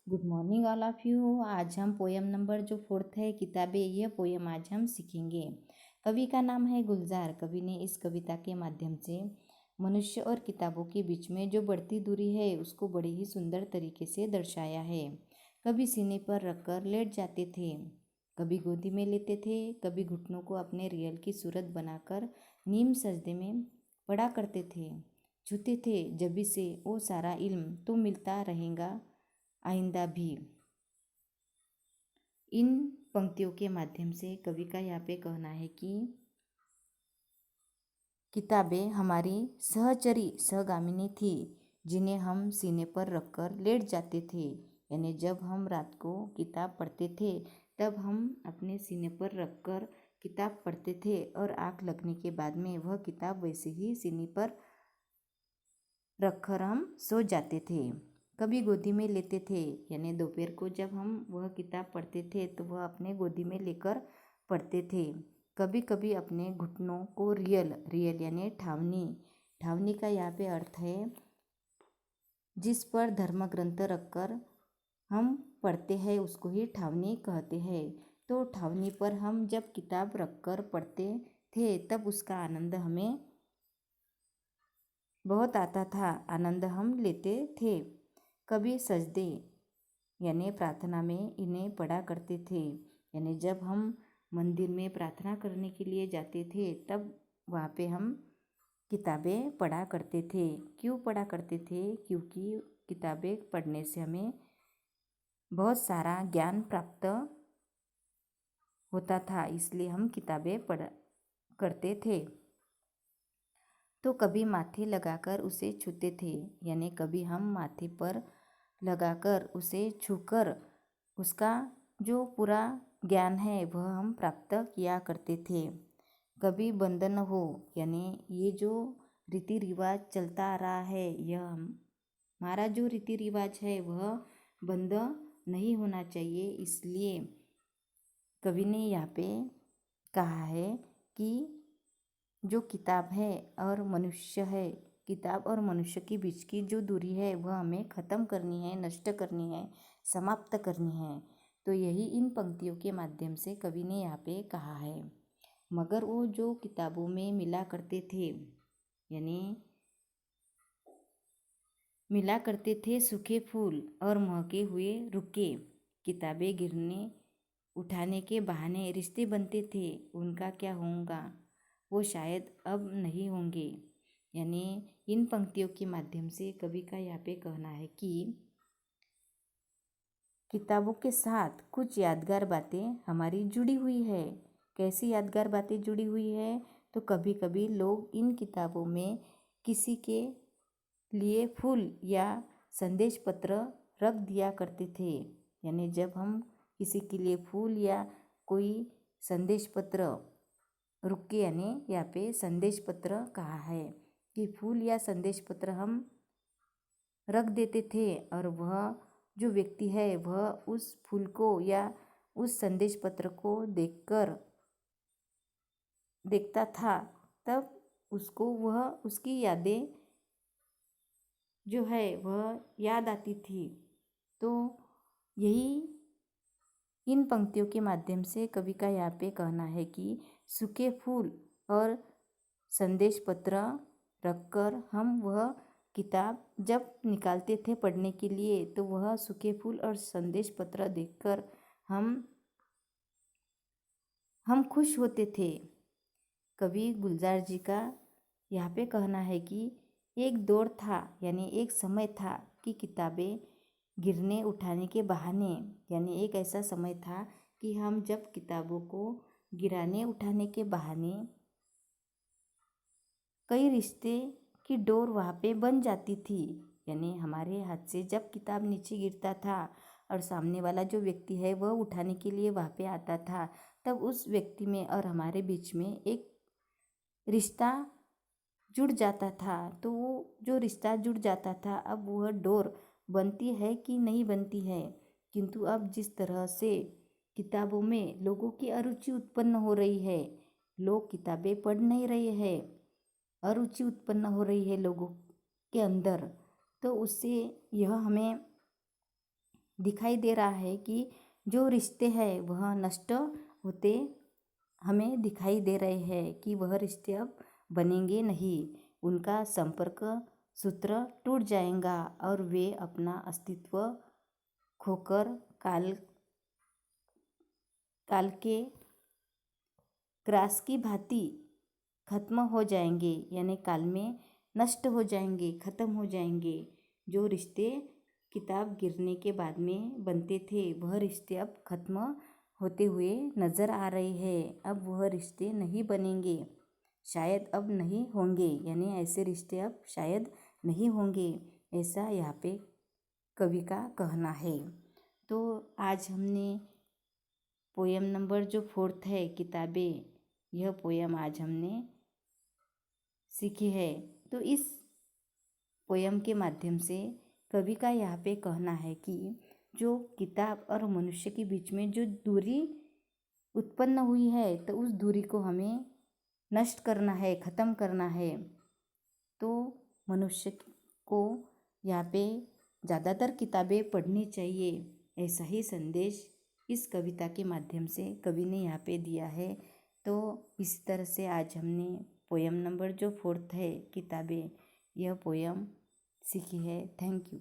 Good morning all of you. आज हम poem number जो 4th है किताबें, यह पोयम आज हम सीखेंगे। कवि का नाम है गुलजार। कवि ने इस कविता के माध्यम से मनुष्य और किताबों के बीच में जो बढ़ती दूरी है उसको बड़े ही सुंदर तरीके से दर्शाया है। कभी सीने पर रखकर लेट जाते थे, कभी गोदी में लेते थे, कभी घुटनों को अपने रियल की सूरत बनाकर नीम सजदे में पड़ा करते थे। छूते थे जबी से वो सारा इल्म तो मिलता रहेगा आइंदा भी। इन पंक्तियों के माध्यम से कवि का यहाँ पे कहना है कि किताबें हमारी सहचरी सहगामिनी थी, जिन्हें हम सीने पर रखकर लेट जाते थे। यानी जब हम रात को किताब पढ़ते थे तब हम अपने सीने पर रखकर किताब पढ़ते थे और आँख लगने के बाद में वह किताब वैसे ही सीने पर रखकर हम सो जाते थे। कभी गोदी में लेते थे, यानी दोपहर को जब हम वह किताब पढ़ते थे तो वह अपने गोदी में लेकर पढ़ते थे। कभी कभी अपने घुटनों को रियल यानी ठावनी का यहाँ पे अर्थ है जिस पर धर्म ग्रंथ रखकर हम पढ़ते हैं उसको ही ठावनी कहते हैं। तो ठावनी पर हम जब किताब रखकर पढ़ते थे तब उसका आनंद हमें बहुत आता था, आनंद हम लेते थे। कभी सजदे यानी प्रार्थना में इन्हें पढ़ा करते थे। यानी जब हम मंदिर में प्रार्थना करने के लिए जाते थे तब वहाँ पे हम किताबें पढ़ा करते थे। क्यों पढ़ा करते थे? क्योंकि किताबें पढ़ने से हमें बहुत सारा ज्ञान प्राप्त होता था, इसलिए हम किताबें पढ़ करते थे। तो कभी माथे लगाकर उसे छूते थे, यानी कभी हम माथे पर लगाकर उसे छूकर उसका जो पूरा ज्ञान है वह हम प्राप्त किया करते थे। कभी बंधन हो, यानी ये जो रीति रिवाज चलता आ रहा है, यह हमारा जो रीति रिवाज है वह बंद नहीं होना चाहिए, इसलिए कवि ने यहाँ पे कहा है कि जो किताब है और मनुष्य है, किताब और मनुष्य के बीच की जो दूरी है वह हमें ख़त्म करनी है, नष्ट करनी है, समाप्त करनी है। तो यही इन पंक्तियों के माध्यम से कवि ने यहाँ पे कहा है। मगर वो जो किताबों में मिला करते थे, यानी मिला करते थे सूखे फूल और महके हुए रुके, किताबें गिरने उठाने के बहाने रिश्ते बनते थे, उनका क्या होगा वो शायद अब नहीं होंगे। यानी इन पंक्तियों के माध्यम से कवि का यहाँ पे कहना है कि किताबों के साथ कुछ यादगार बातें हमारी जुड़ी हुई है। कैसी यादगार बातें जुड़ी हुई है? तो कभी कभी लोग इन किताबों में किसी के लिए फूल या संदेश पत्र रख दिया करते थे। यानी जब हम किसी के लिए फूल या कोई संदेश पत्र रुके, यानी यहाँ पे संदेश पत्र कहा है कि फूल या संदेश पत्र हम रख देते थे और वह जो व्यक्ति है वह उस फूल को या उस संदेश पत्र को देखता था, तब उसको वह उसकी यादें जो है वह याद आती थी। तो यही इन पंक्तियों के माध्यम से कवि का यहाँ पे कहना है कि सूखे फूल और संदेश पत्र रखकर हम वह किताब जब निकालते थे पढ़ने के लिए तो वह सूखे फूल और संदेश पत्र देखकर हम खुश होते थे। कवि गुलजार जी का यहाँ पे कहना है कि एक दौर था, यानी एक समय था कि किताबें गिरने उठाने के बहाने, यानी एक ऐसा समय था कि हम जब किताबों को गिराने उठाने के बहाने कई रिश्ते की डोर वहाँ पे बन जाती थी। यानी हमारे हाथ से जब किताब नीचे गिरता था और सामने वाला जो व्यक्ति है वह उठाने के लिए वहाँ पे आता था, तब उस व्यक्ति में और हमारे बीच में एक रिश्ता जुड़ जाता था। तो वो जो रिश्ता जुड़ जाता था अब वह डोर बनती है कि नहीं बनती है। किंतु अब जिस तरह से किताबों में लोगों की अरुचि उत्पन्न हो रही है, लोग किताबें पढ़ नहीं रहे हैं, अरुचि उत्पन्न हो रही है लोगों के अंदर, तो उससे यह हमें दिखाई दे रहा है कि जो रिश्ते हैं वह नष्ट होते हमें दिखाई दे रहे हैं कि वह रिश्ते अब बनेंगे नहीं, उनका संपर्क सूत्र टूट जाएगा और वे अपना अस्तित्व खोकर काल के ग्रास की भांति खत्म हो जाएंगे, यानी काल में नष्ट हो जाएंगे, खत्म हो जाएंगे। जो रिश्ते किताब गिरने के बाद में बनते थे वह रिश्ते अब खत्म होते हुए नज़र आ रहे हैं। अब वह रिश्ते नहीं बनेंगे, शायद अब नहीं होंगे, यानी ऐसे रिश्ते अब शायद नहीं होंगे, ऐसा यहाँ पे कवि का कहना है। तो आज हमने पोयम नंबर जो 4 है किताबें, यह पोयम आज हमने सीखी है। तो इस पोयम के माध्यम से कवि का यहाँ पे कहना है कि जो किताब और मनुष्य के बीच में जो दूरी उत्पन्न हुई है तो उस दूरी को हमें नष्ट करना है, ख़त्म करना है। तो मनुष्य को यहाँ पे ज़्यादातर किताबें पढ़नी चाहिए, ऐसा ही संदेश इस कविता के माध्यम से कवि ने यहाँ पे दिया है। तो इस तरह से आज हमने पोयम नंबर जो 4 है किताबें, यह पोयम सीखी है। Thank you.